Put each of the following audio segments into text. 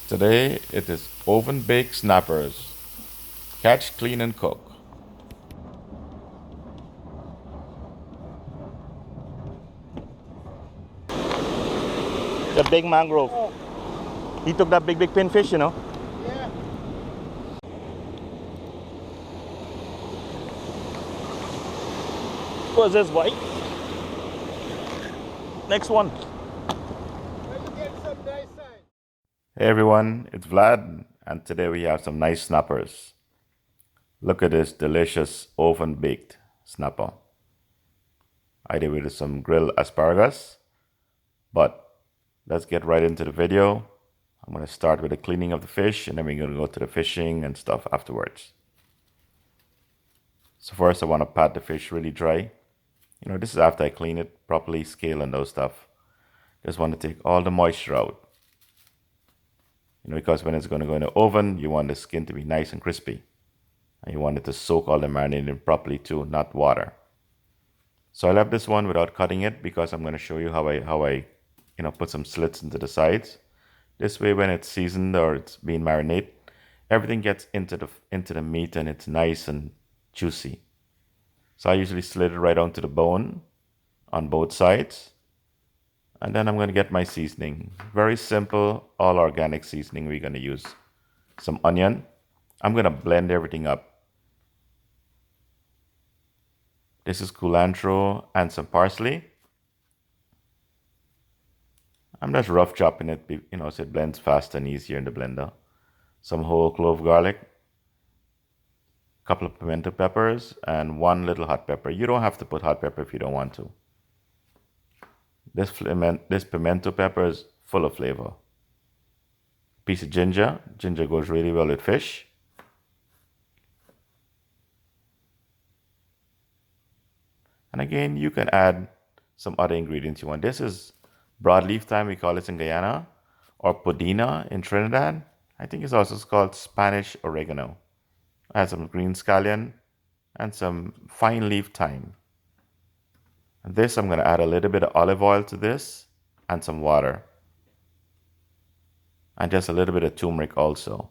Today it is oven baked snappers. Catch, clean and cook. The big mangrove. He took that big pinfish, you know. Yeah. Was this white? Next one. Where you get some nice sign? Hey everyone, it's Vlad, and today we have some nice snappers. Look at this delicious oven baked snapper. I did with some grilled asparagus, but let's get right into the video. I'm going to start with the cleaning of the fish, and then we're going to go to the fishing and stuff afterwards. So first I want to pat the fish really dry. You know, this is after I clean it properly, scale and those stuff. Just want to take all the moisture out. You know, because when it's going to go in the oven, you want the skin to be nice and crispy. And you want it to soak all the marinade in properly too, not water. So I left this one without cutting it because I'm going to show you how I put some slits into the sides. This way when it's seasoned or it's being marinated, everything gets into the meat and it's nice and juicy. So I usually slit it right onto the bone on both sides. And then I'm going to get my seasoning. Very simple, all organic seasoning we're going to use. Some onion. I'm going to blend everything up. This is culantro and some parsley. I'm just rough chopping it, so it blends fast and easier in the blender. Some whole clove garlic. A couple of pimento peppers and one little hot pepper. You don't have to put hot pepper if you don't want to. This pimento pepper is full of flavor. Piece of ginger. Ginger goes really well with fish. And again, you can add some other ingredients you want. This is broadleaf thyme, we call it in Guyana, or pudina in Trinidad. I think it's also called Spanish oregano. I have some green scallion and some fine leaf thyme. And this, I'm going to add a little bit of olive oil to this and some water. And just a little bit of turmeric also.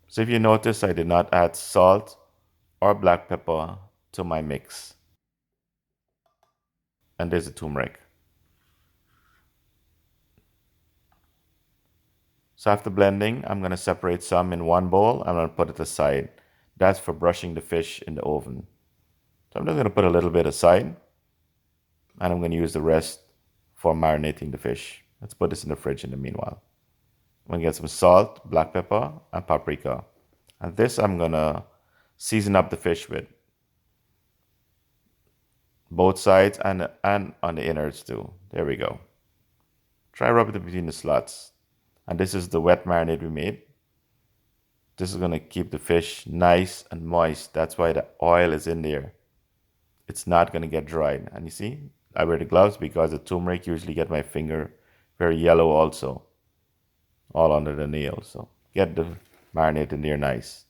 So if you notice, I did not add salt or black pepper to my mix. And there's the turmeric. So after blending, I'm going to separate some in one bowl. I'm going to put it aside. That's for brushing the fish in the oven. So I'm just going to put a little bit aside. And I'm going to use the rest for marinating the fish. Let's put this in the fridge in the meanwhile. I'm going to get some salt, black pepper, and paprika. And this I'm going to season up the fish with. Both sides and on the innards too. There we go. Try rub it between the slots. And this is the wet marinade we made. This is going to keep the fish nice and moist. That's why the oil is in there. It's not going to get dried. And you see, I wear the gloves because the turmeric usually get my finger very yellow also. All under the nail. So get the marinade in there nice.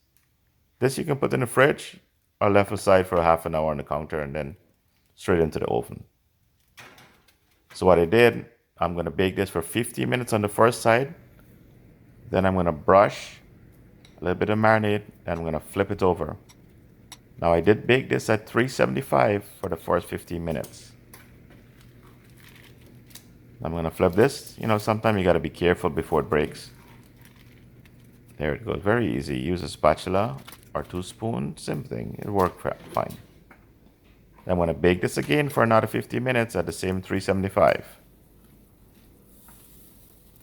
This you can put in the fridge or left aside for half an hour on the counter and then straight into the oven. So what I did, I'm going to bake this for 15 minutes on the first side. Then I'm going to brush a little bit of marinade and I'm going to flip it over. Now I did bake this at 375 for the first 15 minutes. I'm going to flip this. You know, sometimes you got to be careful before it breaks. There it goes. Very easy. Use a spatula or 2 spoons. Same thing. It'll work fine. I'm going to bake this again for another 15 minutes at the same 375.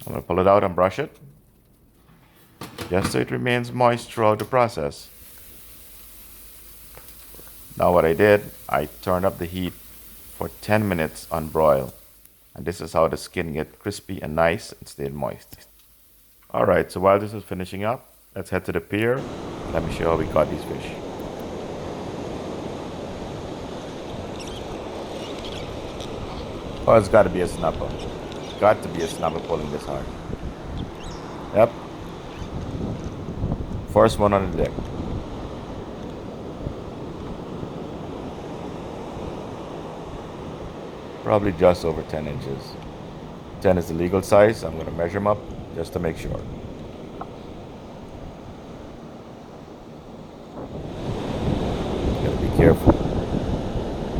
I'm going to pull it out and brush it. Just so it remains moist throughout the process. Now what I did, I turned up the heat for 10 minutes on broil. And this is how the skin gets crispy and nice and stay moist. Alright, so while this is finishing up, let's head to the pier. Let me show you how we caught these fish. Oh, it's got to be a snapper. Got to be a snapper pulling this hard. Yep. First one on the deck. Probably just over 10 inches. 10 is the legal size. I'm going to measure them up. just to make sure. Gotta be careful.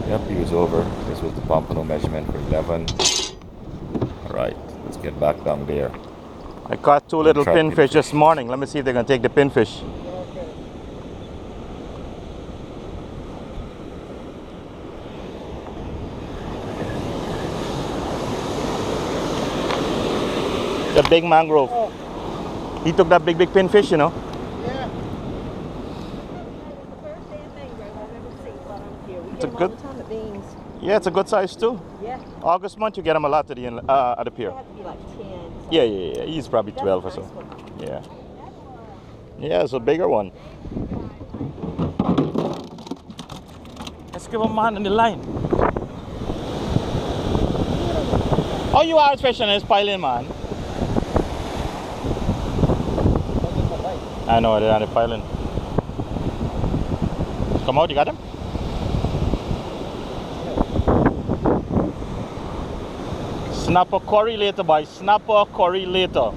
Yep, he was over. This was the pompano measurement for 11. Alright, let's get back down there. I caught two little Try pinfish pinfish. this morning. Let me see if they're gonna take the pinfish. Okay. The big mangrove. Oh, He took that big pinfish, you know. yeah. It's a good. Yeah, it's a good size too. Yeah, August month you get them a lot at the at the pier. it had to be like 10. So Yeah. He's probably that's 12 a or so. nice one. Yeah. Yeah, it's a bigger one. Let's give a man in the line. Oh, you are fishing this piling, man. I know, they're on the piling. Come out, you got him? Snapper curry later, boy. Snapper curry later.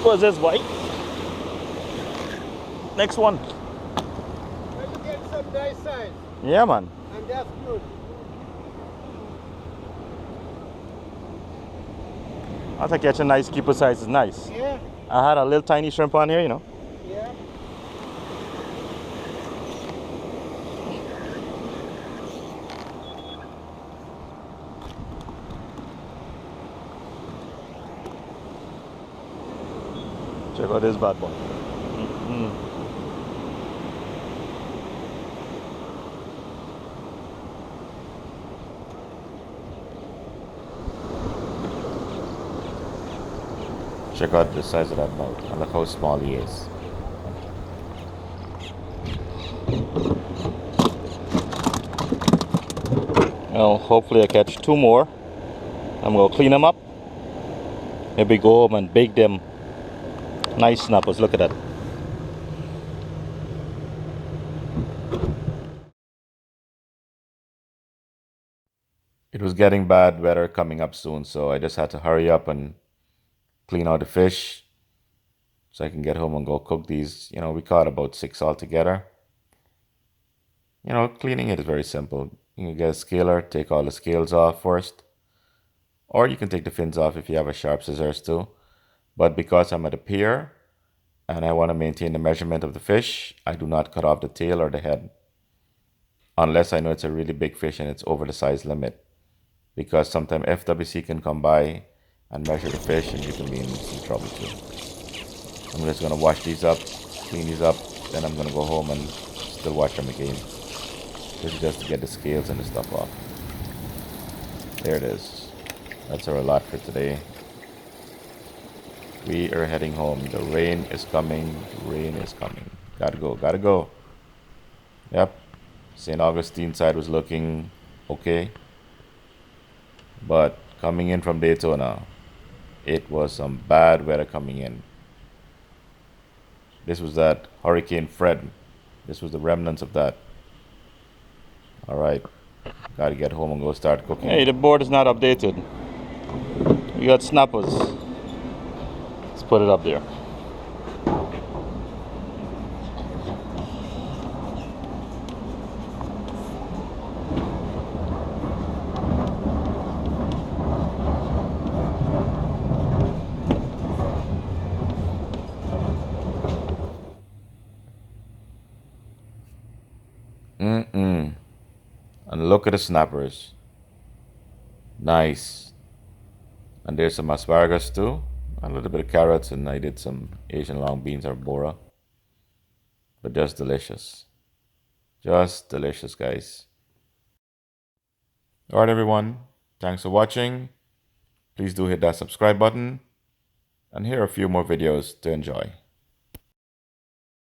What's this, boy? Next one. Well, you get some nice size. Yeah, man. And that's good. I think catch a nice keeper size is nice. Yeah. I had a little tiny shrimp on here, you know. Yeah. Check out this bad boy. Check out the size of that mouth and look how small he is. Well, hopefully I catch two more. I'm gonna clean them up. Maybe go home and bake them. Nice snappers, look at that. It was getting bad weather coming up soon, so I just had to hurry up and clean out the fish so I can get home and go cook these. You know, we caught about 6 altogether. You know, cleaning it is very simple. You can get a scaler, take all the scales off first, or you can take the fins off if you have a sharp scissors too. But because I'm at a pier and I want to maintain the measurement of the fish, I do not cut off the tail or the head unless I know it's a really big fish and it's over the size limit. Because sometimes FWC can come by and measure the fish and you can be in some trouble too. I'm just gonna wash these up, clean these up, then I'm gonna go home and still wash them again. This is just to get the scales and the stuff off. There it is. That's our lot for today. We are heading home. The rain is coming. Rain is coming. Gotta go. Gotta go. Yep. St. Augustine side was looking okay. But coming in from Daytona, it was some bad weather coming in. This was that Hurricane Fred. This was the remnants of that. Alright. Gotta get home and go start cooking. Hey, the board is not updated. We got snappers. Let's put it up there. And look at the snappers. Nice. And there's some asparagus too. A little bit of carrots, and I did some Asian long beans or bora. But just delicious. Just delicious, guys. Alright, everyone. Thanks for watching. Please do hit that subscribe button. And here are a few more videos to enjoy.